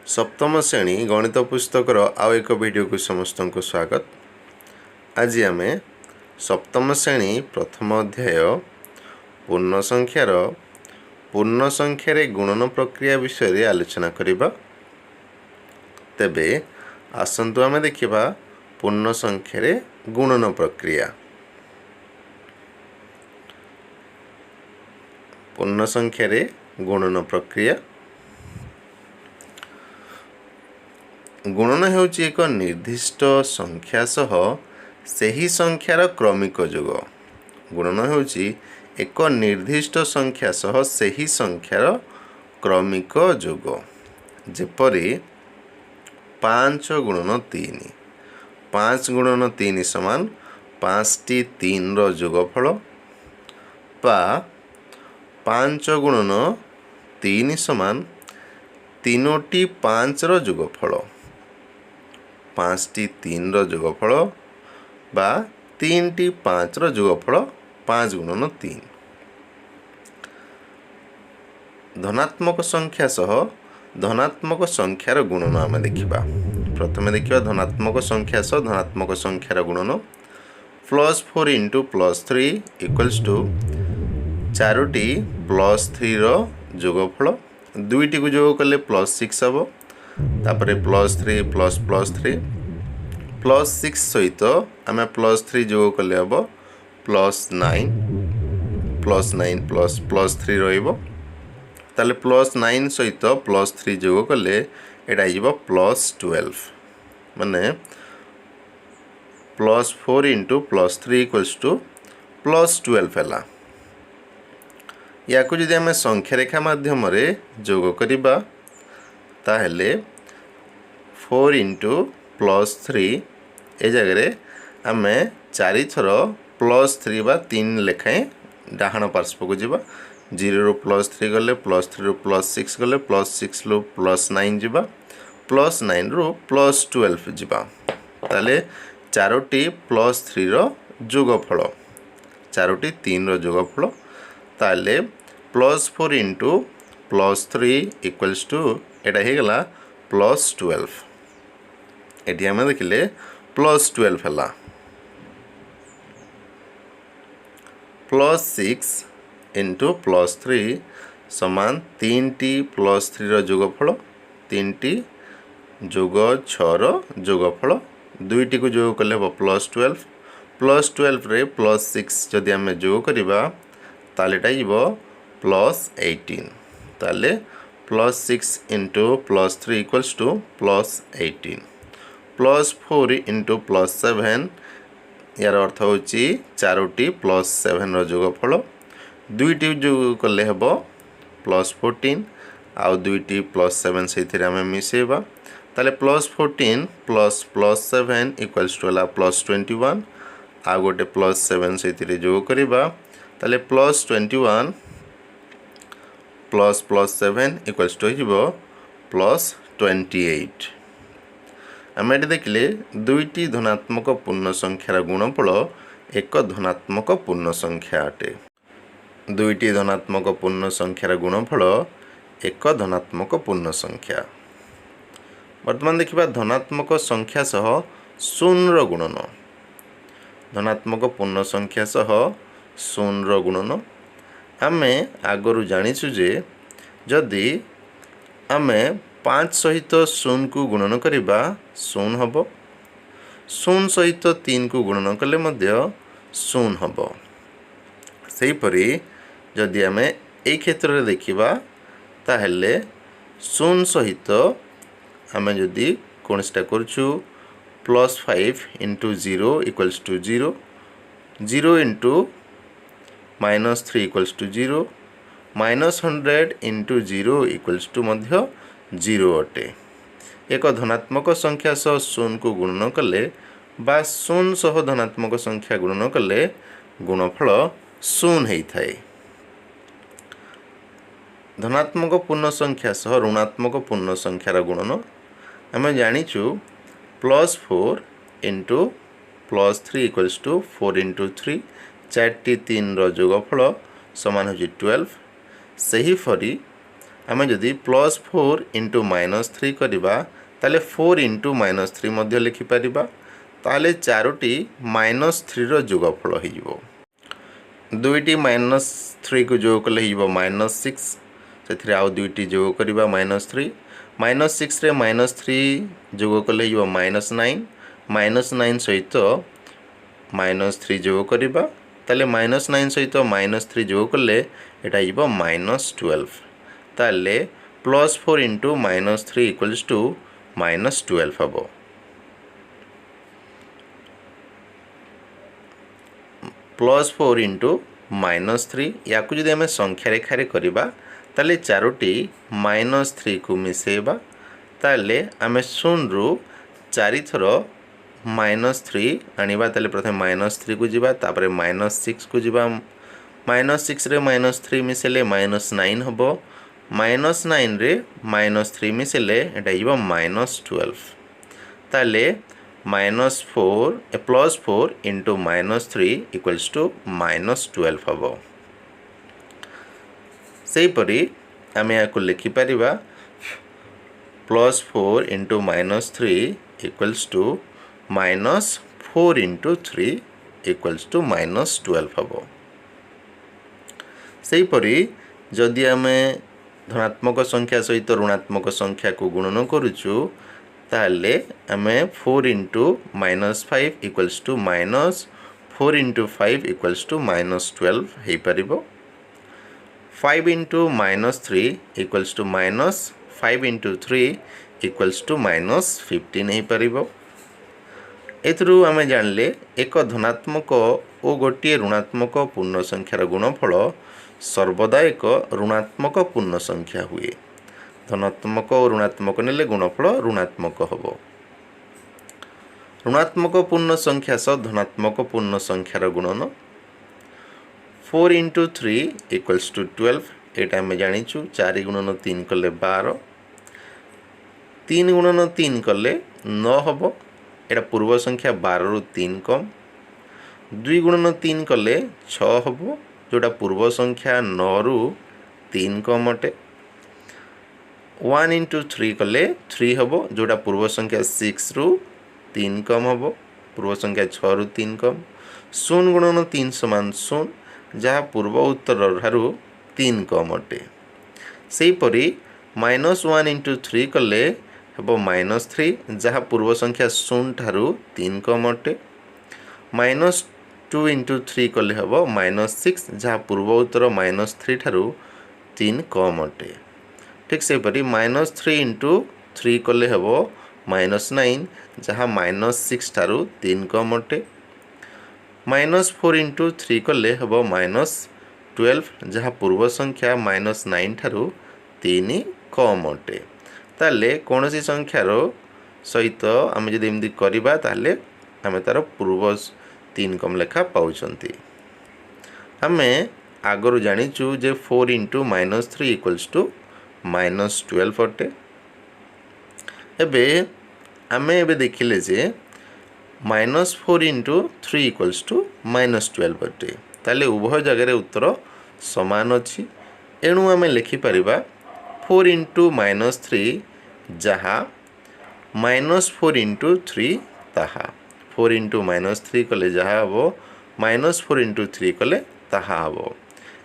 सप्तम श्रेणी गणित पुस्तकर आउ एक वीडियो को समस्त को स्वागत। आज आम सप्तम श्रेणी प्रथम अध्याय पूर्ण संख्यार गुणन प्रक्रिया विषय आलोचना करिबा। तेबे आसंतु आम देखिबा पूर्ण संख्यार गुणन प्रक्रिया। पूर्ण संख्यार गुणन प्रक्रिया गुणन हेउची एक निर्दिष्ट संख्या सह सही संख्यार क्रमिक जोग। गुणन हेउची एक निर्दिष्ट संख्या सह सही संख्यार क्रमिक जोग। जेपरि 5 गुणन 3 5 गुणन 3 समान 5 टी 3 रो जोगफल बा 5 गुणन 3 समान 3 टी 5 रो जोगफल 5 टी 3 रो जोगफल बा 3 टी 5 रो जोगफल 5 गुणन 3। धनात्मक संख्या सह धनात्मक संख्यार गुणन आम देखिबा। प्रथमे देखिबा धनात्मक संख्या सह धनात्मक संख्यार गुणन। +4 इंटू +3 इक्वल्स टू 4टी +3 रो जोगफल 2टी को जोग कले +6 हम। तापरे +3 ++3 +6 सहित आम +3 जोग कले हम +9 +3 रहिबो। ताले +9 सहित +3 जोग कले एटा आइबो +12 माने +4 इंटू +3 इक्वल्स टू +12 है। या को जदि आम संख्या रेखा माध्यम जोग करिबा ताहेले 4 इंटू +3 ए जगह आम 4 थर +3 बा 3 लेखाएं डाहाण पार्श्व को जीवा। 0 रु +3 गले +3 रु +6 गले +6 रु +9 जीवा +9 रु +12 जीवा। ताले 4टी +3 रो जोगफल 4टी 3 रो जोगफल ताले +4 इंटू +3 इक्वल्स टू एटा हे गला +12। एटी आम देखिले +12 है। +6 इंटू +3 समान 3टी +3 रो जोगफल 3टी जोग 6 रो जोगफल 2टी को जोग कले हम +12 +12 रे +6 जदि आम जोग करिबा ताले एटा आइबो +18। ताले +6 इंटू +3 इक्वल्स टू +18 +4 इंटू +7 यार अर्थ होची 4टी +7 रो जोगफल 2टी जोग कले हम +14 आउ 2टी +7 से आम मिसेबा। ताले +14 +7 इक्वल्स टू +21 आउ गोटे +7 से जोग करिबा ताले +21 +7 इक्वल्स टू हो +28। आम ये देखिले 2टी धनात्मक पूर्ण संख्यार गुणफल एक धनात्मक पूर्ण संख्या अटे। 2टी धनात्मक पूर्ण संख्यार गुणफल एक धनात्मक पूर्ण संख्या। वर्तमान देखिबा धनात्मक संख्या सह 0 रो गुणन। धनात्मक पूर्ण संख्या सह 0 रो गुणन आमे आगरू जानिछु जे जदि आमे 5 सहित 0 को गुणन करिबा 0 हबो। 0 सहित 3 को गुणन कले मध्य 0 हबो। सेही परि जदि आमे एई क्षेत्र रे देखिबा ताहेले 0 सहित आमे जदि कोनस्टा करछु +5 into 0 equals to 0 0 into -3 equals to 0 -100 into 0 equals to मध्य 0 अटे। एक धनात्मक संख्या सह 0 को गुणन कले बा 0 सह धनात्मक संख्या गुणन कले गुणफल 0 हेई थाए। धनात्मक पूर्ण संख्या सह ऋणात्मक पूर्ण संख्यार गुणन आम जानिछु +4 इंटू +3 इक्वल्स टू 4 इंटू 3 4टी 3 रो जोगफल समान हो 12। सही फरी आम जदि +4 इंटू -3 करवा ताले 4 इंटू -3 मध्य लिखिपर ताले चारोटी -3 जोगफल हो दुईटी -3 को जोग कले -6 से आउ दुईटी जोग करवा -3 -6 रे -3 जोग कले -9 -9 सहित -3 जोग करवा ताले -9 सहित -3 जोग कले एटा -12 ताले +4 इंटू -3 इक्वल्स टू -12 हम +4 इंटू -3 या जदि आम संख्या रेखार करवा ताले चारोटी -3 को मिसेबा ताले आम 0 रु 4 थर -3 आनिबा ताले प्रथम -3 को जीवा तापरे -6 को जीवा -6 रे -3 मिसेले -9 हबो -9 रे -3 मिसेले एटा हिबो -12 ताले +4 इंटू -3 इक्वल्स टू -12 हम सेहीपरि आम या लिखिपर +4 into -3 equals to -4 into 3 equals to -12 हम सेहीपरि जदि आम धनात्मक संख्या सहित ऋणात्मक संख्या को गुणन करुचु ताले आम 4 into -5 equals to -4 into 5 equals to -12 हो पार 5 into -3 equals to -5 into 3 equals to -15 हो पार एथरू आम जानले एक धनात्मक और गोटे ऋणात्मक पूर्ण संख्यार गुणफल सर्वदा एक ऋणात्मक पूर्ण संख्या हुए धनात्मक और ऋणात्मक नेले गुणफल ऋणात्मक हम ऋणात्मक पूर्ण संख्या सह धनात्मक पूर्ण संख्यार गुणन 4 इंटू 3 इक्वल्स टू 12 एटा आम जाचु 4 गुणन 3 कले 12 3 गुणन 3 कले 9 हम एटा पूर्व संख्या 12 रु 3 कम 2 गुणन 3 कले 6 हम जोटा पूर्व संख्या 9 रु 3 कम अटे 1 इंटू 3 कले 3 हम जोटा पूर्व संख्या 6 रु 3 कम हम पूर्व संख्या 6 रु 3 कम 0 गुणन 3 समान 0 जहाँ पूर्व उत्तर ठारू 3 कम अटे सेहीपरि -1 इंटू 3 कले हम -3 जहाँ पूर्व संख्या 0 ठारू 3 कम अटे -2 इंटू 3 कले हम -6 जहाँ पूर्व उत्तर -3 ठारू 3 कम अटे ठीक सेपरी -3 इंटू 3 कले हम -9 जहाँ -6 ठारू 3 कम अटे -4 इंटू 3 कले हम -12 जहाँ पूर्व संख्या -9 ठारू 3 कम अटे ताले कौन सी संख्यार सहित आम जब एमती करवा ताले आम तार पूर्व 3 कम लेखा पाउछंती आम आगरू जाचु जे 4 इंटू -3 इक्वल्स टू -12 अटे एबे आम एबे देखिले जे -4 इंटू 3 इक्वल्स टू -12 अटे ताले उभय जगह उत्तर समान अच्छी एणु आम लिखिपर 4 इंटू -3 जहाँ -4 इंटू 3 ताहा 4 इंटू -3 कले जहाँ हम -4 इंटू 3 कले ताहा हम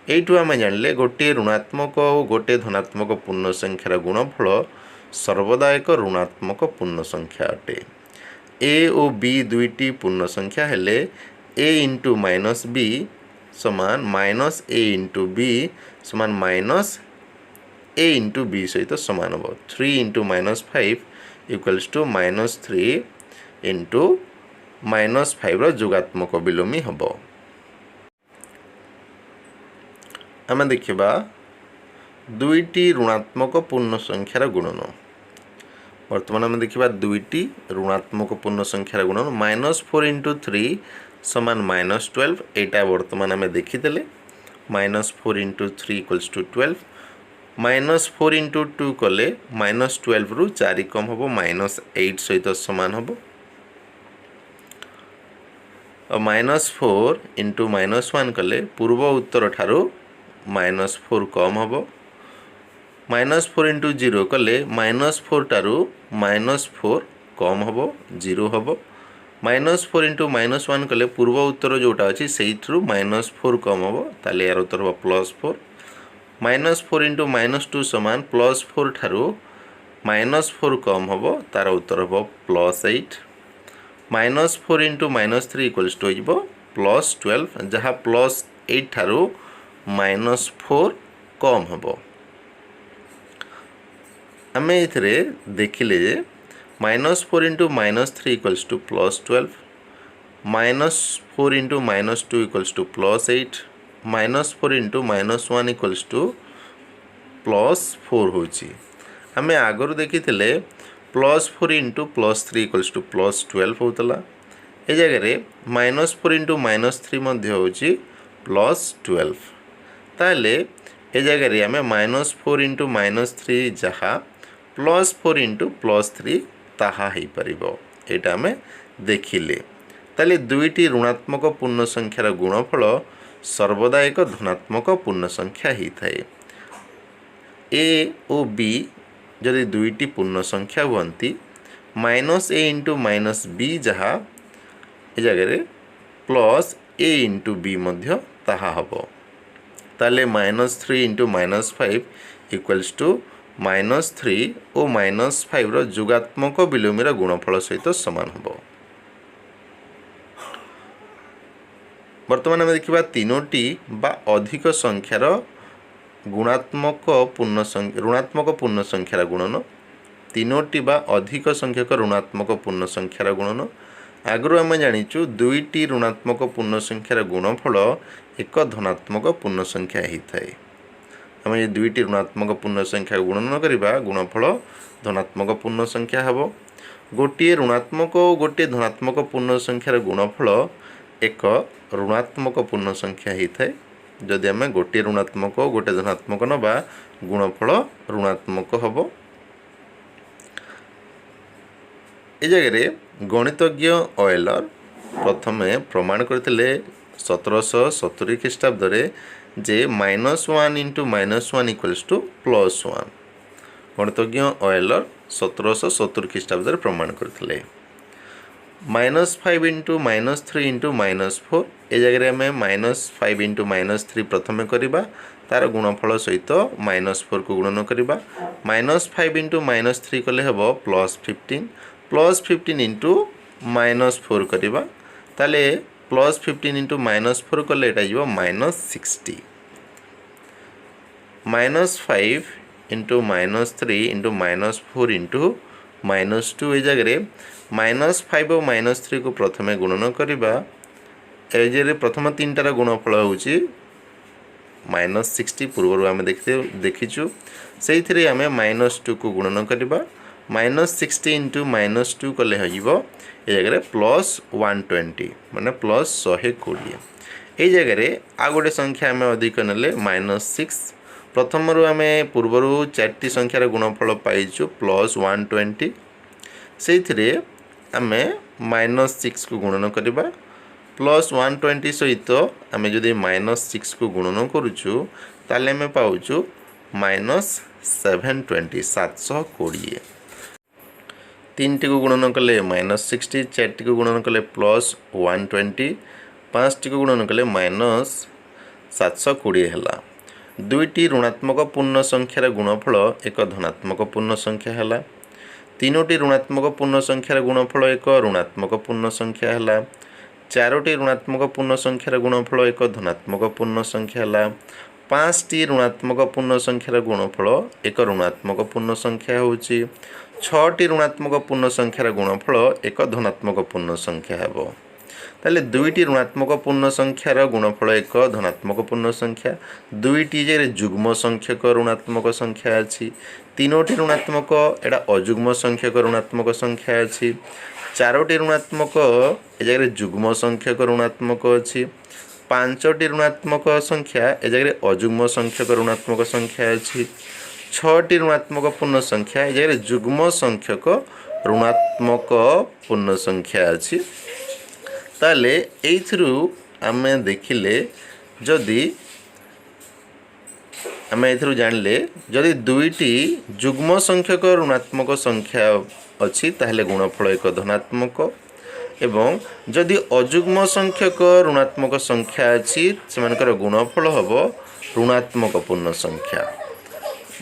यू आम जानले गोटे ऋणात्मक और गोटे धनात्मक पूर्ण संख्यार गुणफल सर्वदा एक ऋणात्मक पूर्ण संख्या अटे ए और बी दुईटी पूर्ण संख्या हेले ए इंटू -बी समान -a इंटू बी समान -a इंटू बी सहित समान हम 3 इंटू -5 इक्वल्स टू -3 इंटू -5 जोगात्मक विलोमी हम आम देखा दुईटी ऋणात्मक पूर्ण संख्यार गुणन वर्तमान आम देखा दुईटी ऋणात्मक पूर्ण संख्यार गुणन -4 इंटू 3 समान -12 एटा वर्तमान आम देखीदे -4 इंटू 3 इक्वल्स टू 12 -4 इंटू 2 कले -12 रु 4 कम हम -8 सहित सामान हम -4 इंटू -1 कले पूर्व उत्तर ठारू -4 कम हम -4 इंटू 0 कले -4 टारू -4 कम हम 0 हम -4 इंटू -1 कले पूर्व उत्तर जोटा अच्छी से -4 कम हम ताले यार उत्तर हम +4 -4 इंटू -2 समान +4 ठारू -4 कम हम तार उत्तर हम +8 -4 इंटू -3 इक्वल्स टू हो +12 जहाँ +8 ठारू -4 कम हम आम ये देखिले -4 into -3 equals to +12 -4 into -2 equals to +8 -4 into -1 equals to +4 होची आम आगु देखी +4 इंटू +3 इक्वल्स टू +12 होता ए जगह -4 इंटू -3 होची +12 ताले ए जगह आम -4 इंटू -3 जहाँ +4 इंटू +3 ताहा ही परिबो एटा आम देखिले ताले दुईटी ऋणात्मक पूर्ण संख्यार गुणफल सर्वदा एक धनात्मक पूर्ण संख्या ही थाए ए और बी जदि दुईटी पूर्ण संख्या हुंती -a इंटू -b जहाँ ए जगह +a इंटू b मध्य ताहा हबो ताले -3 इंटू -5 इक्वल्स टू -3 और -5 रो जुगात्मक विलोमीर गुणफल सहित समान हम बर्तमान आम देखा तीनोटी बा अधिक संख्यार गुणात्मक पूर्ण ऋणात्मक पूर्ण संख्यार गुणन तीनोटी बा अधिक संख्यक ऋणात्मक पूर्ण संख्यार गुणन आगु आम जाचु दुईटी ऋणात्मक पूर्ण संख्यार गुणफल एक धनात्मक पूर्ण संख्या ही थाए आम ये दुईटी ऋणात्मक पूर्ण संख्या गुणन करवा गुणफल धनात्मक पूर्ण संख्या हम गोटे ऋणात्मक और गोटे धनात्मक पूर्ण संख्यार गुणफल एक ऋणात्मक पूर्ण संख्या ही थाए जदि आम गोटे ऋणात्मक और गोटे धनात्मक नवा गुणफल ऋणात्मक हम ए जगह गणितज्ञ ऑयलर प्रथमे प्रमाण करते 1770 ख्रीष्टाब्द जे -1 इंटू -1 इक्वल्स टू +1 गणितज्ञ ऑयलर 1770 ख्रीष्टाब्द प्रमाण करते -5 इंटू -3 इंटू -4 ए जगह आम -5 इंटू -3 प्रथम करवा तार गुणफल सहित -4 को गुणन करवा -5 इंटू -3 कले हम +15 इंटू -4 करवा ताले +15 इंटू -4 कले एटा -60 -5 इंटू -3 इंटू -4 इंटू -2 ए जगह -5 और -3 को प्रथमे गुणन करवा ए प्रथम तीन टार गुणफल हूँ -60 पूर्व आम देखीचु से आम -2 को गुणन करवा -60 इंटू -2 कले हो जगह +120 माने +120 ये जगह आ गोटे संख्या आम अधिक नेले -6 प्रथम आम पूर्व 4टी संख्यार गुणफल पाइचु +120 से आम -6 को गुणन करवा +120 सहित आम जदि -6 को गुणन करुचु ताले आम पाउचु -720 720 तीन टी को गुणन कले -60 4टी को गुणन कले +120 5टी को गुणन कले -720 है दुईटी ऋणात्मक पूर्ण संख्यार गुणफल एक धनात्मक पूर्ण संख्या है तीनोटी ऋणात्मक पूर्ण संख्यार गुणफल एक ऋणात्मक पूर्ण संख्या है चारोटी ऋणात्मक पूर्ण संख्यार गुणफल एक धनात्मक पूर्ण संख्या है 5टी ऋणात्मक पूर्ण संख्यार गुणफल एक ऋणात्मक पूर्ण संख्या होची 6टी ऋणात्मक पूर्ण संख्यार गुणफल एक धनात्मक पूर्ण संख्या है ताले दुईटी ऋणात्मक पूर्ण संख्यार गुणफल एक धनात्मक पूर्ण संख्या दुईटी जे जुग्म संख्यक ऋणात्मक संख्या अच्छी तीनोटी ऋणात्मक एटा अजुग्म संख्यक ऋणात्मक संख्या अच्छी चारोटी ऋणात्मक ए जगह जुग्म संख्यक ऋणात्मक अच्छी 5टी ऋणात्मक संख्या ए जगह अजुग्म संख्यक ऋणात्मक संख्या अच्छी 6टी ऋणात्मक पूर्ण संख्या ए जगह जुग्म संख्यक ऋणात्मक पूर्ण संख्या अच्छी ताले एइथरु आमे देखिले जदि आम ए जानिले जदि दुईटी जुग्म संख्यक ऋणात्मक संख्या अच्छी ताहले गुणफल एक धनात्मक एवं जदि अजुग्म संख्यक ऋणात्मक संख्या अच्छी से गुणफल हम ऋणात्मक पूर्ण संख्या।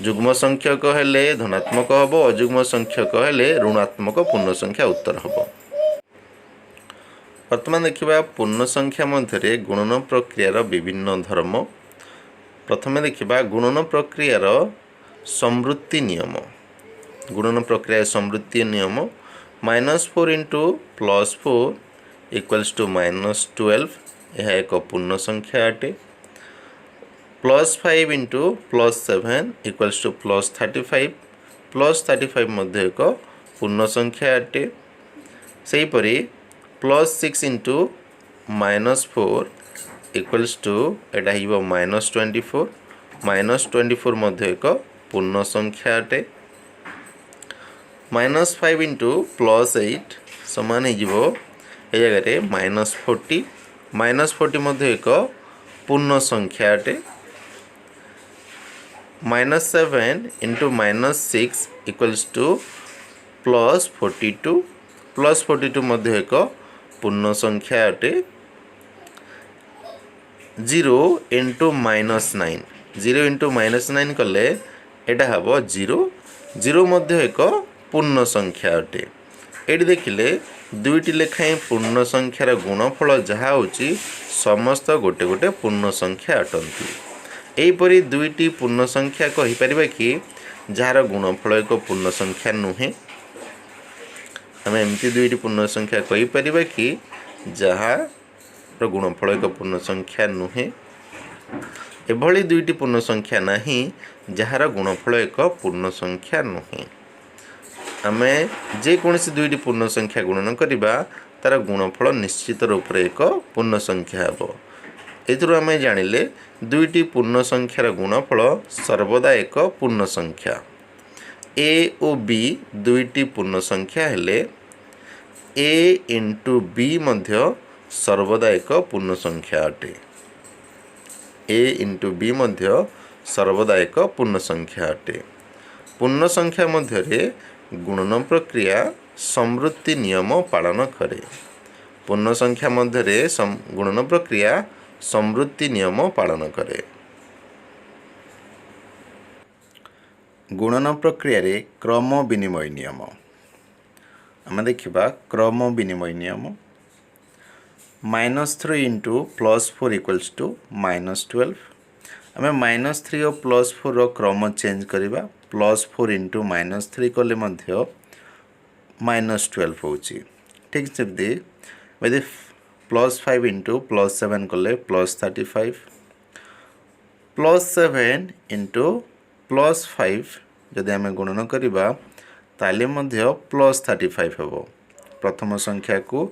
जुग्म संख्यक हेले धनात्मक हम, अजुग्म संख्यक हेले ऋणात्मक पूर्ण संख्या उत्तर हम। वर्तमान देखा पूर्ण संख्या मध्य गुणन प्रक्रियार विभिन्न धर्म। प्रथम देखा गुणन प्रक्रियार समृद्धि नियम। गुणन प्रक्रिया समृद्धि नियम -4 इंटू +4 इक्वल्स टू -12 यह एक पूर्ण संख्या अटे। +5 इंटू +7 इक्वल्स टू +35 +35 मध्य एक पूर्ण संख्या अटे। सेहीपरि +6 इंटू -4 इक्वल्स टू एटा हिबो -24 -24 मध्य एक पूर्ण संख्या अटे। -5 इंटू +8 समान हो जगह -40 -40 मध्य एक पूर्ण संख्या अटे। -7 इंटू -6 इक्वल्स टू +42 +42 मध्य एक पूर्ण संख्या अटे। 0 इंटू -9 0 इंटू -9 कले एटा हम 0 0 मध्य एक पूर्ण संख्या अटे। ये देखिले दुईटी लेखाएं पूर्ण संख्यार गुणफल जहाँ होची समस्त गोटे गोटे पूर्ण संख्या अटंती। एहीपरि दुईटी पूर्ण संख्या कहीपर कि जार गुणफल एक पूर्ण संख्या नुहे। आम एमती दुईटी पूर्ण संख्या कहीपर कि जार गुणफल एक पूर्ण संख्या नुहे। एभली दुईटी पूर्ण संख्या नाही जार गुणफल एक पूर्ण संख्या नुहे। आम जेकोसी दुईटी पूर्ण संख्या गुणन करिबा तार गुणफल निश्चित रूप से एक पूर्ण संख्या हम। एथुरु आम जानिले दुईटी पूर्ण संख्यार गुणफल सर्वदा एक पूर्ण संख्या। ए और बी दुईटी पूर्ण संख्या हेले ए इंटू बी मध्य सर्वदा एक पूर्ण संख्या अटे। ए इंटू बी मध्य सर्वदा एक पूर्ण संख्या अटे। पूर्ण संख्या मध्य गुणन प्रक्रिया समृद्धि नियम पालन करे। पूर्ण संख्या मध्य गुणन प्रक्रिया समृद्धि नियम पालन करे। गुणन प्रक्रिया रे क्रम विनिमय नियम आम देखा। क्रम विनिमय नियम -3 इंटू +4 इक्वल्स टू -12 आम -3 और +4 रो क्रम चेंज करवा। +4 इंटू -3 कले मध्य -12 होची। ठीक सेमती यदि +5 इंटू +7 कले +35 +7 इंटू +5 जदि आम गुणन करवा ताले मध्य +35 हम। प्रथम संख्या को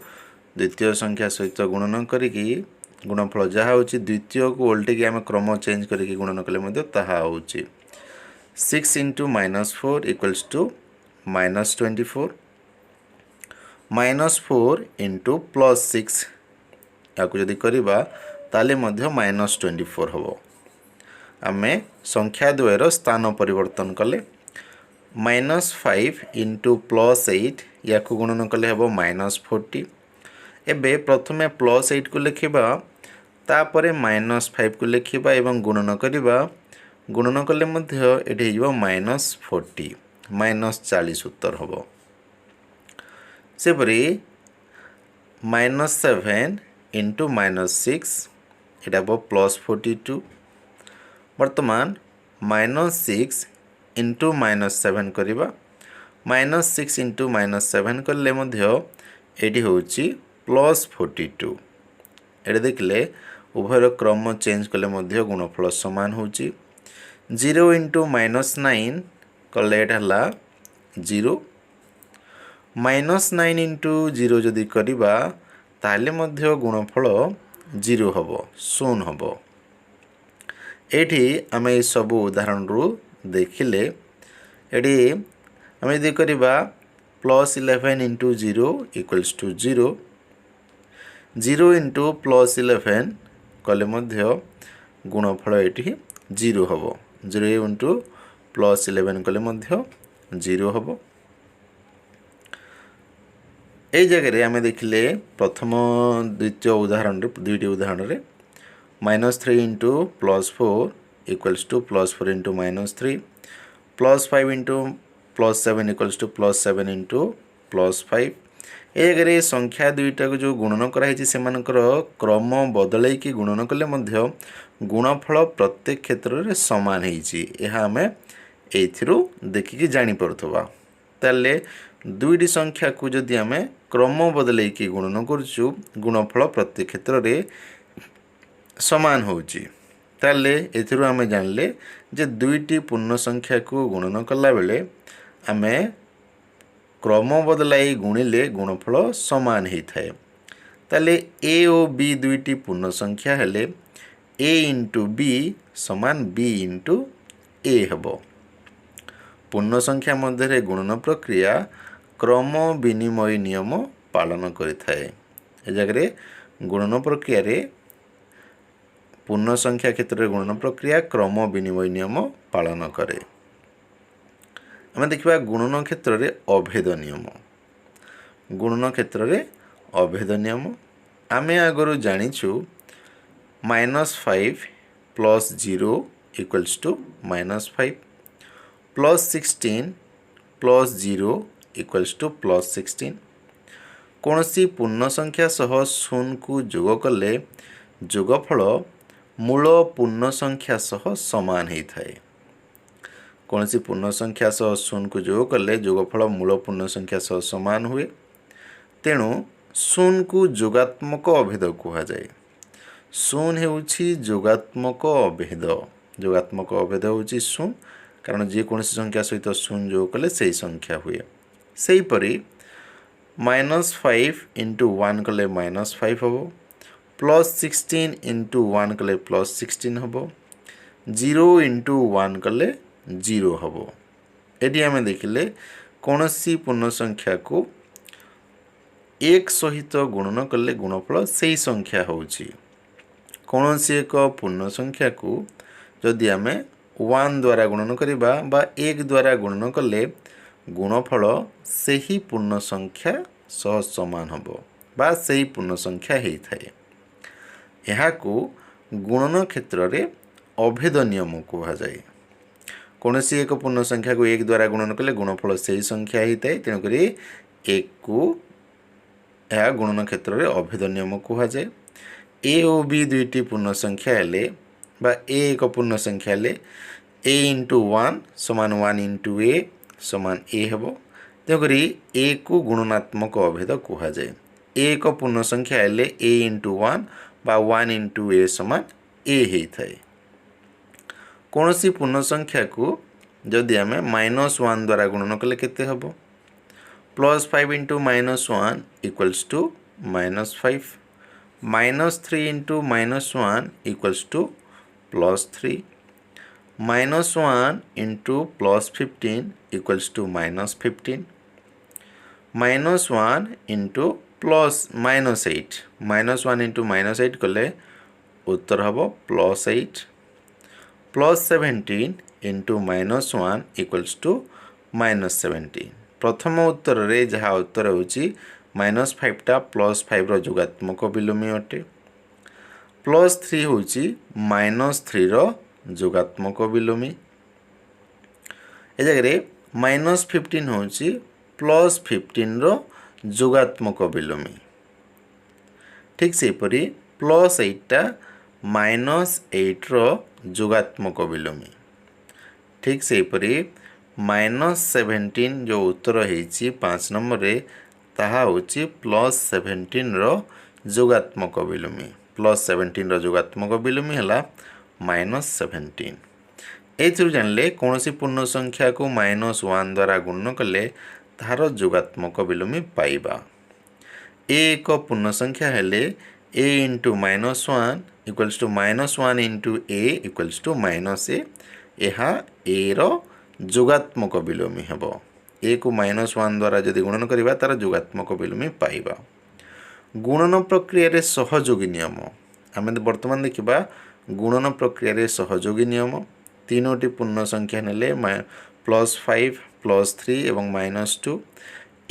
द्वितीय संख्या सहित गुणन करिकी गुणफल जहाँ होची द्वितीय को ओल्टेकी आम क्रम चेंज करिकी गुणन कले मध्य ताहा होची। 6 इंटू -4 इक्वल्स टू -24 -4 इंटू +6 या जदि करवा ताले मध्य -24 हम। आम संख्या द्वयर स्थान परिवर्तन कले -5 इंटू +8 या गुणन कले हम -40। एबे प्रथमे +8 को लिखिबा तापरे -5 को लिखिबा एवं गुणन करिबा। गुणन कले मध्य एठी हिबो -40 -40 उत्तर हम। सेपरि -7 इंटू -6 एटा हम +42। वर्तमान -6 इंटू -7 करिबा। -6 इंटू -7 कले मध्य एठी होची +42। ये देखिले उभयर क्रम चेंज कले मध्य गुणफल समान होची। 0 इंटू -9 कले एटा 0 -9 इंटू 0 जदि करवा ताले मध्य गुणफल 0 हम 0 हम। एठी आम ये सब उदाहरण रु देखिले एठी आम यदि करवा +11 इंटू 0 इक्वल्स टू 0 0 इंटू +11 कले मध्य गुणफल ये 0 हम। 0 इंटू +11 कले मध्य 0 हम। ये जगह आम देखिले प्रथम द्वितीय उदाहरण दुईटी उदाहरण रे -3 into +4 equals to +4 into -3 +5 into +7 equals to +7 into +5। ये जगह संख्या दुईटा को जो गुणन कराई से क्रम बदल गुणन कले गुणफल प्रत्येक क्षेत्र में सामान होमें देखिकी जापा। ताले दुईटी संख्या को जदि आम क्रम बदल गुणन करुचु गुणफल प्रत्येक क्षेत्र में सामान होची। ताले एथिरु आम जानले जे दुईटी पूर्ण संख्या को गुणन कला बेले आम क्रम बदलाई गुणिले गुणफल सामान होता है। ताले ए और बी दुईटी पूर्ण संख्या हेले ए इंटू बी समान बी इंटू ए हेबो। पूर्ण संख्या मध्य गुणन प्रक्रिया क्रम विनिमय नियम पालन करिथाए। ए जगह गुणन प्रक्रिया रे पूर्ण संख्या क्षेत्र में गुणन प्रक्रिया क्रम विनिमय नियम पालन करे। आम देखा गुणन क्षेत्र में अभेद नियम। गुणन क्षेत्र में अभेद नियम आम आगु जाचु -5 + 0 इक्वल्स टू -5 +16 + 0 इक्वल्स टू +16। कौन सी पूर्ण संख्या सह शून्य को जोग कले जोगफल मूल पूर्ण संख्या सह सामान होता है। कौन सी पूर्ण संख्या सह शून्य को जोग कले जोगफल मूल पूर्ण संख्या सह सामान हुए। तेणु शून्य को जोगात्मक अभेद कह जाए। शून्य होउछि जोगात्मक अभेद। जोगात्मक अभेद होउछि शून्य कारण जेकोसी संख्या सहित शून्य जोग कले से संख्या हुए। से परी -5 इंटू 1 कले -5 हम +16 इंटू 1 कले +16 हम 0 इंटू 1 कले 0 हम। यदि आम देखिले कौन सी पूर्ण संख्या को एक सहित गुणन कले गुणफल से संख्या होउछि। कौन सी एक पूर्ण संख्या को जदि आम 1 द्वारा गुणन करिबा बा 1 द्वारा गुणन कले गुणफल से ही पूर्ण संख्या सह समान हम बा से ही पूर्ण संख्या होता है। यह को गुणन क्षेत्र में अभेद नियम कह जाए। कौन सी एक पूर्ण संख्या को 1 द्वारा गुणन कले गुणफल से ही संख्या होता है। तेणुक 1 को यह गुणन क्षेत्र में अभेद नियम कह जाए। ए और बी दुईटी पूर्ण संख्या हेले बा ए एक पूर्ण संख्या हेले ए इंटू 1 समान 1 इंटू ए समान ए हम। तेणुक ए को गुणनात्मक अभेद कह जाए। ए एक पूर्ण संख्या हेले ए इंटू 1 बा 1 इंटू ए समान ए होता है। कौन सी पूर्ण संख्या को जदि आम -1 द्वारा गुणन कले केते हम +5 into -1 equals to -5 -3 into -1 equals to +3 -1 into +15 equals to -15 -1 into +8 -1 into -8 कले उत्तर हम +8 +17 इंटू -1 इक्वल्स टू -17। प्रथम उत्तर रे जहाँ उत्तर होची -5 टा +5 जोगात्मक विलोमी अटे। +3 होची -3 जोगात्मक विलोमी। ए जगह -15 होची +15 जोगात्मक विलोमी। ठीक से परी +8 टा -8 जोगात्मक विलोमी। ठीक से परी -17 जो उत्तर होती 5 नंबर रे ताहा होची +17 जोगात्मक विलोमी। +17 जोगात्मक विलोमी है -17। एथुरु जानले कौन सी पूर्ण संख्या को -1 द्वारा गुणन कले तार जोगात्मक विलोमी पाइबा। ए एक पूर्ण संख्या हेले a into -1 equals to -1 into a equals to -a। यह ए रो जोगात्मक विलोमी हेब। ए को -1 द्वारा जदि गुणन करिबा तार जोगात्मक विलोमी पाइबा। गुणन प्रक्रिया रे सहयोगी नियम आम वर्तमान देखा गुणन प्रक्रिया रे सहयोगी नियम। तीनोटी पूर्ण संख्या नेले +5 +3 एवं -2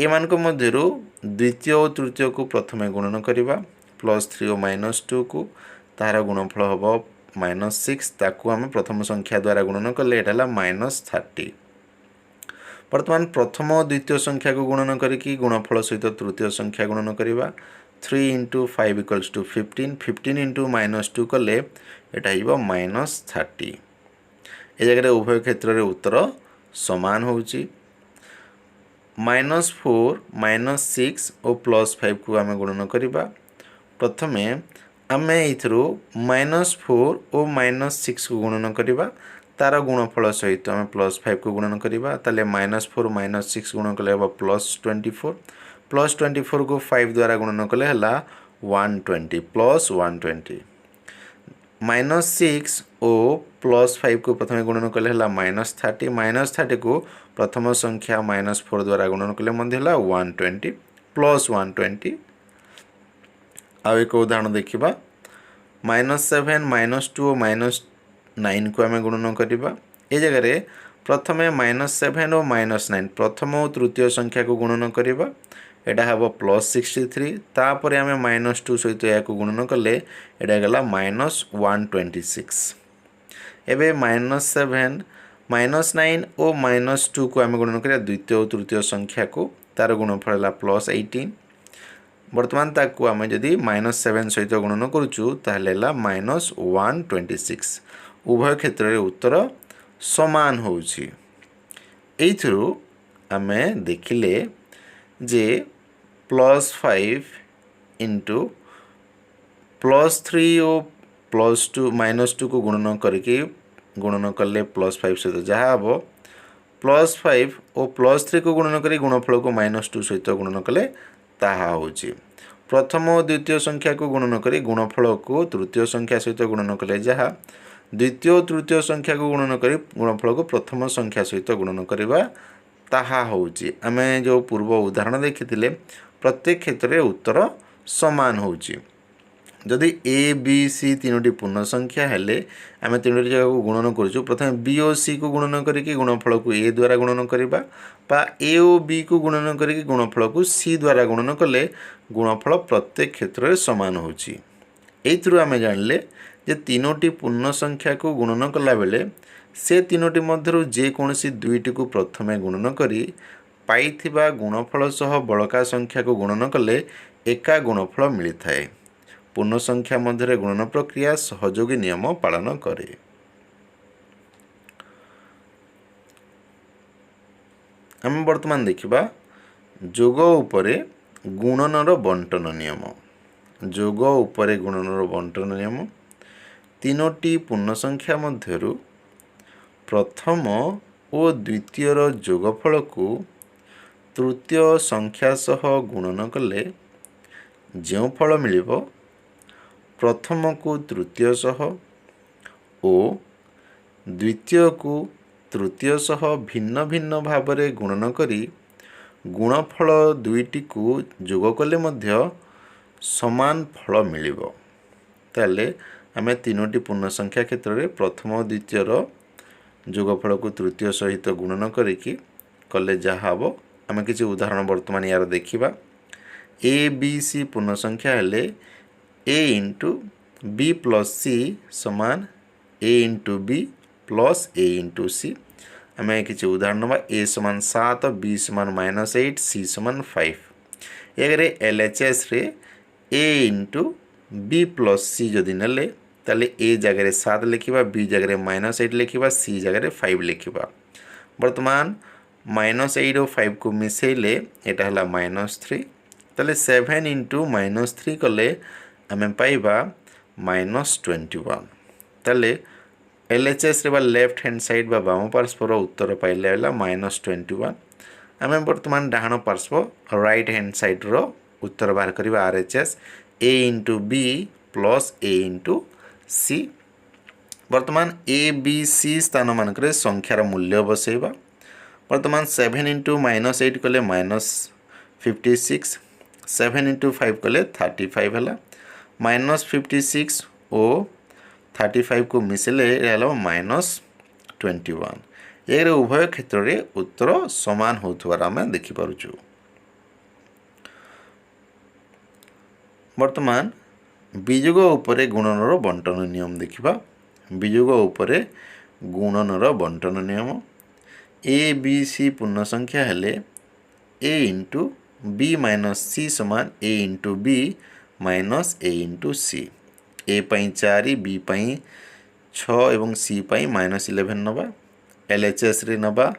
एमानक मध्यरु द्वितीय और तृतीय को प्रथमे गुणन करिबा +3 और -2 को तार गुणफल हबो -6 ताकू आम प्रथम संख्या द्वारा गुणन कले एटा -30। वर्तमान प्रथम और द्वितीय संख्या को गुणन करिकी गुणफल सहित तृतीय संख्या गुणन करिबा 3 × 5 = 15 15 × -2 कले एटा हिबो -30। ए जगह उभय क्षेत्र रे उत्तर समान होउची। -4 -6 और +5 को आम गुणन करिबा प्रथमे आम एथरो -4 और -6 को गुणन करिबा तार गुणफल सहित आम +5 को गुणन करिबा ताले -4 -6 गुणन कले हबो +24 +24 को 5 द्वारा गुणन कले हला 120 +120 -6 और +5 को प्रथमे गुणन कले हला -30 -30 को प्रथम संख्या -4 द्वारा गुणन कले मध्ये हला 120 +120। आ एक उदाहरण देखिबा -7 -2 और -9 को आम गुणन करिबा ए जगह रे प्रथमे -7 और -9 प्रथम और तृतीय संख्या को गुणन करिबा एटा हबो +63 तापर आम -2 सहित या को गुणन कले एटा गला -126। एबे -7 -9 और -2 को आम गुणन करिया द्वितीय और तृतीय संख्या को तार गुणफल हला +18। वर्तमान ताकू आम जदि -7 सहित गुणन करूचु ताहले हला -126। उभय क्षेत्र रे उत्तर समान होउची। एइथरु आमे देखिले जे +5 * +3 और +2 -2 को गुणन करके गुणन कले +5 सहित जहाँ हबो +5 और +3 को गुणन करी गुणफल को -2 सहित गुणन कले ताहा होउची। प्रथम और द्वितीय संख्या को गुणन करी गुणफल को तृतीय संख्या सहित गुणन कले जहाँ द्वितीय और तृतीय संख्या को गुणन करी गुणफल को प्रथम संख्या सहित गुणन करिबा ताहा होउची। आमे जो पूर्व उदाहरण देखिथिले प्रत्येक क्षेत्र रे उत्तर समान होउची। जदि ए बी सी तीनोटी पूर्ण संख्या हेले आमे तीनोटी जगह को गुणन करूछु प्रथमे बी और सी को गुणन करिकी गुणफल को ए द्वारा गुणन करिबा बा ए और बी को गुणन करिकी गुणफल को सी द्वारा गुणन कले गुणफल प्रत्येक क्षेत्र रे समान होउची। एइथरु आमे जानले जे तीनोटी पूर्ण संख्या को गुणन कला बेले से तीनोटी मध्यरु जे कोनोसी दुईटी को प्रथमे गुणन करी पाइथिबा गुणफल सह बळका संख्या को गुणन कले एका गुणफल मिली थाए। पूर्ण संख्या मध्य गुणन प्रक्रिया सहयोगी नियम पालन करे। आम वर्तमान देखिबा जोग उपरे गुणनर बंटन नियम। जोग उपरे गुणनर बंटन नियम तीनोटी पूर्ण संख्या मध्यरु प्रथम और द्वितीय जोगफल को तृतीय संख्या सह गुणन कले जो फल मिलिबो प्रथम को तृतीय सह और द्वितीय को तृतीय सह भिन्न भिन्न भाबरे गुणन करी गुणफल दुईटी को जोग कले मध्य समान फल मिलिबो। ताले आमे तीनोटी पूर्ण संख्या क्षेत्र रे प्रथम और द्वितीय जोगफल को तृतीय सहित गुणन करिकी कले जहाँ हबो आमे किछि उदाहरण वर्तमान यार देखिबा। ए बी सी पूर्ण संख्या हेले a * b + c समान a * b + a * c। आमे किछि उदाहरण नबा a समान 7 b समान -8 c समान 5। एगरे LHS रे a * b + c जदि नेले ताले a जगह 7 लिखिबा b जगह -8 लिखिबा c जगह 5 लिखिबा। वर्तमान -8 और 5 को मिसेले एटा हला -3 ताले 7 * -3 कले आमे पाइबा -21। ताले LHS रे बा लेफ्ट हैंड साइड बा बाम पार्श्वर उत्तर पाइले हला -21। आमे वर्तमान डाहाण पार्श्व राइट हैंड साइड रो उत्तर बाहर करिबा RHS a * b + a * c। वर्तमान a b c स्थान मानकरे संख्यार मूल्य बसेबा। वर्तमान 7 * -8 कले -56 7 * 5 कले 35 हला -56 और 35 को मिसले हला 21 ये उभय क्षेत्र में उत्तर समान होथवार आमे देखि पारुछु। वर्तमान विजोग उपरे गुणनर बंटन नियम देखिबा। विजोग उपरे गुणनर बंटन नियम ए बी सी पूर्ण संख्या हेले ए इंटू बी माइनस सी समान ए इंटू बी माइनस ए इंटू सी। ए पाई 4 बी पाई 6 एवं सी पाई माइनस 11 नबा एलएचएस रे नबा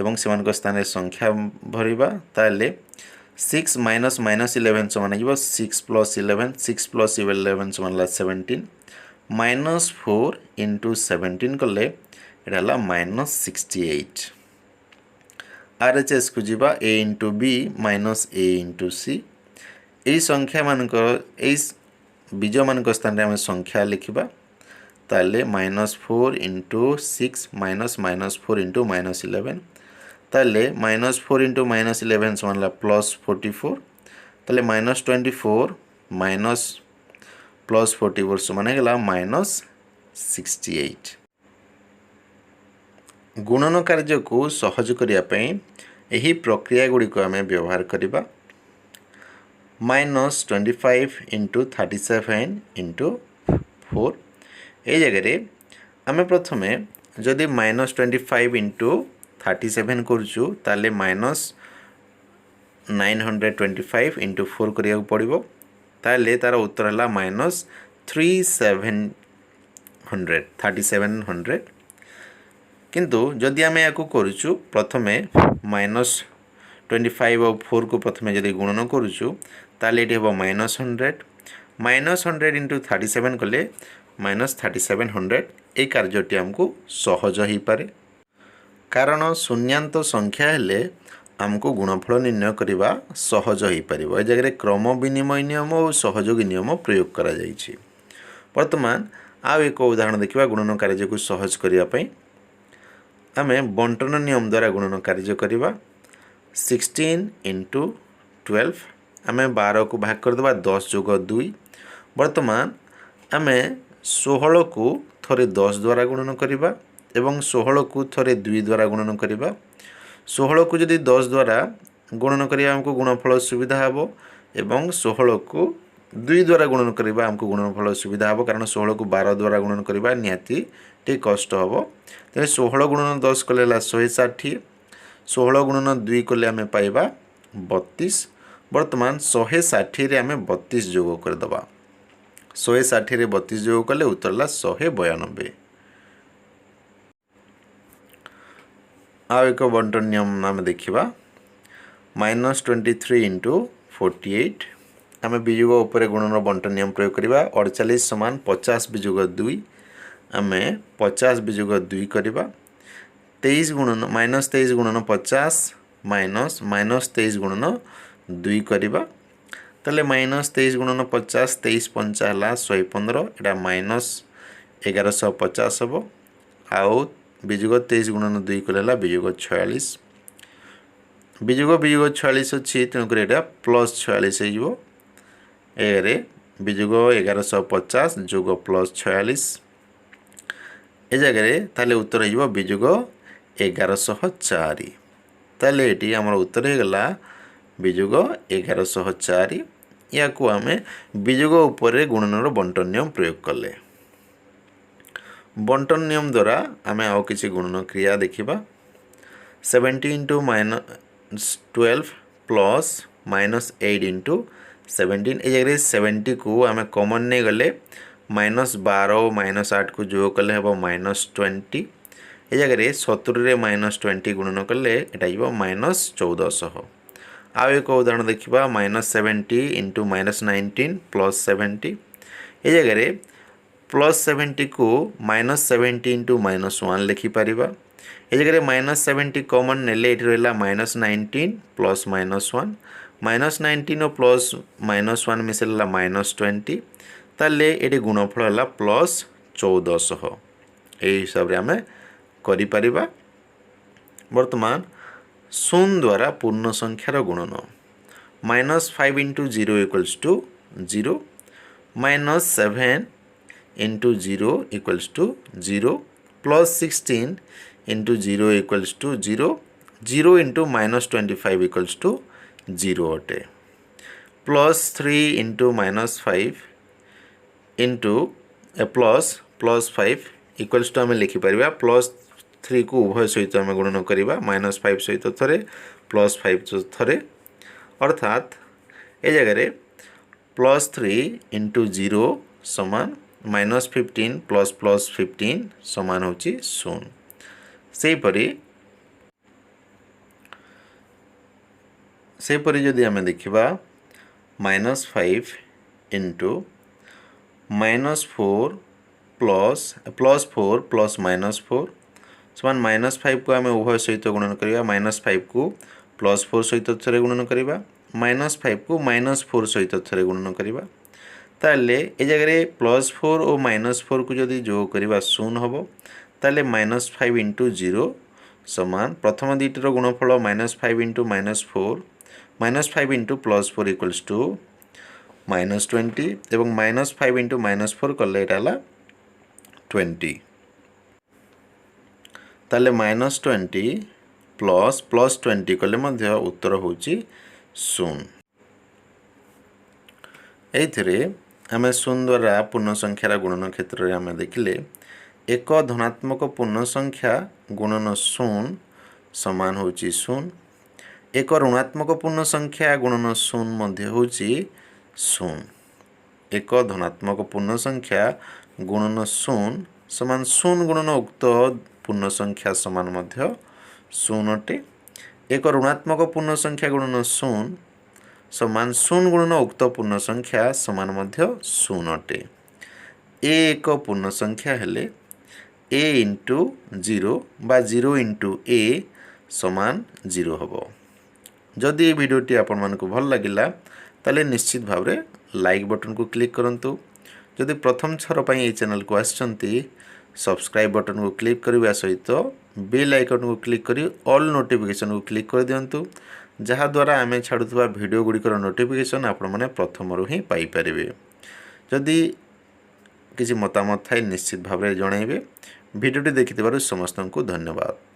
एवं सेमान स्थान संख्या भरिबा ताले 6 माइनस माइनस 11 समान हो 6 प्लस 11 6 प्लस 11 समान 17 माइनस 4 इंटू 17 कले एटा माइनस 68। आरएचएस को जीवा ए इंटू बी माइनस ए इंटू सी। यही संख्या मानक बीज मान स्थान आम संख्या लिखा ताले minus 4 into 6 minus minus 4 into minus 11 ताले माइनस 4 इंटू माइनस 11 समान प्लस 44 ताले माइनस 24 माइनस प्लस 44 समान है माइनस 68। गुणन कार्य को सहज करने यही प्रक्रिया गुड़ी को आम व्यवहार करवा। माइनस 25 इंटू 37 इंटू 4 ये जगह आम प्रथमे जदि माइनस 25 इंटू 37 करुचु ताले माइनस 925 इंटू 4 करिया पड़ो ताले तार उत्तर है माइनस 3700 किंतु जदि आम या करुचु प्रथमे माइनस 25 और 4 को प्रथमे जदि गुणन करुचु ताले ये हम माइनस 100 इंटू 37 कले माइनस 3700 ये कार्यटी आमको सहज हो पारे कारण शून्यांत संख्या हेले आमको गुणफल निर्णय करने सहज हो पार। ए जगह क्रम विनिमय नियम और सहयोगी नियम प्रयोग करा जाइछि। वर्तमान आउ एक उदाहरण देखा गुणन कार्य को सहज करने आम बंटन नियम द्वारा गुणन कार्य करवा। 16 इंटू 12 आम 12 को भाग करदे 10 जोग 2। वर्तमान आम 16 को थरे 10 द्वारा गुणन करवा एवं 16 को थरे 2 द्वारा गुणन करवा। 16 को जदि 10 द्वारा गुणन करिया हमको गुणफल सुविधा हेबो एवं 16 को 2 द्वारा गुणन करिया हमको गुणफल सुविधा हेबो कारण 16 को 12 द्वारा गुणन करिया निहाती टे कष्ट हेबो। तेरे 16 गुणन 10 कले 160 16 गुणन 2 कले आम पाइबा 32। वर्तमान 160 रे आम 32 जोग करदबा 160 रे 32 जोग कले उत्तर ला 192। आउ एक बंटन नियम आम देखा माइनस 23 इंटू 48 आम विजोग उपर गुणन बंटन नियम प्रयोग करवा। 48 समान 50 विजोग 2 आम 50 विजोग 2 करवा। 23 गुणन माइनस 23 गुणन 50 माइनस माइनस 23 गुणन 2 करवा ताले माइनस 23 गुणन 50 23 पंचा है 115 एटा माइनस 1150 हम आउ विजोग 23 गुणन 2 कले विजोग 46 विजोग विजोग 46 अच्छी तेणुक प्लस 46 हो विजोग 1150 जोग प्लस 46 ए जगह ताले उत्तर हो विजोग 1104 ताले ये आमर उत्तर हो गला विजोग 1104। या को आम विजोग उपर गुणनर बंटन नियम प्रयोग कले। बंटन नियम द्वारा आम आउ किसी गुणन क्रिया देखा। 70 into minus 12 plus minus 8 into 17 ए जगह 70 को आम कॉमन नहीं गले माइनस 12 माइनस 8 को जोग कले हम माइनस 20 ए जगह 70 रे माइनस 20 गुणन कले एटा माइनस 1400। आउ एक उदाहरण देखा माइनस 70 इंटू माइनस 19 प्लस 70 ए जगह प्लस 70 को माइनस 70 इंटू माइनस 1 लिखिपर। ए जगह माइनस 70 कॉमन नेले ये रहा माइनस 19 प्लस माइनस 1 माइनस 19 और प्लस माइनस 1 मिसेला माइनस 20 ताले ये गुणफल है प्लस 1400 यही हिसाब से आम कर। वर्तमान शून्य द्वारा पूर्ण संख्यार गुणन minus 5 into 0 equals to 0 minus 7 into 0 equals to 0 plus 16 into 0 equals to 0 0 into minus 25 equals to 0 अटे plus 3 into minus 5 into plus 5 equals to आम लिखिपर प्लस 3 को उभय सहित आम गुणन करवा माइनस 5 सहित थे प्लस 5 थे अर्थात ए जगह प्लस 3 इंटू 0 समान माइनस 15 प्लस 15 समान होची 0 सेपरी जदि आम देखा minus 5 into minus 4 plus 4 plus minus 4 समान माइनस 5 को आम उभय सहित गुणन करवा माइनस 5 को प्लस 4 सहित थे गुणन करवा माइनस 5 को माइनस 4 सहित थे गुणन करवा ताले ए जगह प्लस 4 और माइनस 4 को जदि जोग करवा 0 हम ताले माइनस 5 इंटू 0 समान प्रथम दुईटर गुणफल minus 5 into minus 4 minus 5 into plus 4 equals to minus 20 एवं माइनस 5 इंटू माइनस 4 कले एटा 20 ताले माइनस 20 प्लस 20 कले मध्य उत्तर होची 0 एथिरे आम 0 द्वारा पूर्ण संख्यार गुणन क्षेत्र में आम देखिले एक धनात्मक पूर्ण संख्या गुणन 0 समान होची 0 एक ऋणात्मक पूर्ण संख्या गुणन 0 मध्य होची 0 एक धनात्मक पूर्ण संख्या गुणन 0 समान 0 गुणन उक्त पूर्ण संख्या समान मध्य 0 अटे एक ऋणात्मक पूर्ण संख्या गुणन 0 समान 0 गुणन उक्त पूर्ण संख्या समान मध्य 0 अटे ए एक पूर्ण संख्या हेले ए इंटू 0 बा 0 इंटू ए समान 0 हम जदि ये वीडियोटी आपण मानकु भल लागिला ताले निश्चित भाव में लाइक बटन को क्लिक करंतु जदि प्रथम थर पर ये चैनल को आसचंती सब्सक्राइब बटन को क्लिक करने सहित बेल आइकन को क्लिक करी ऑल नोटिफिकेशन को क्लिक कर दिंतु जहाँ द्वारा आम छाड़ुवा वीडियो गुड़िकर नोटिफिकेशन आपण मैंने प्रथम ही पाइपर जदि किसी मतामत थाए निश्चित भाव में जनइबे वीडियोटी देखि समस्त को धन्यवाद।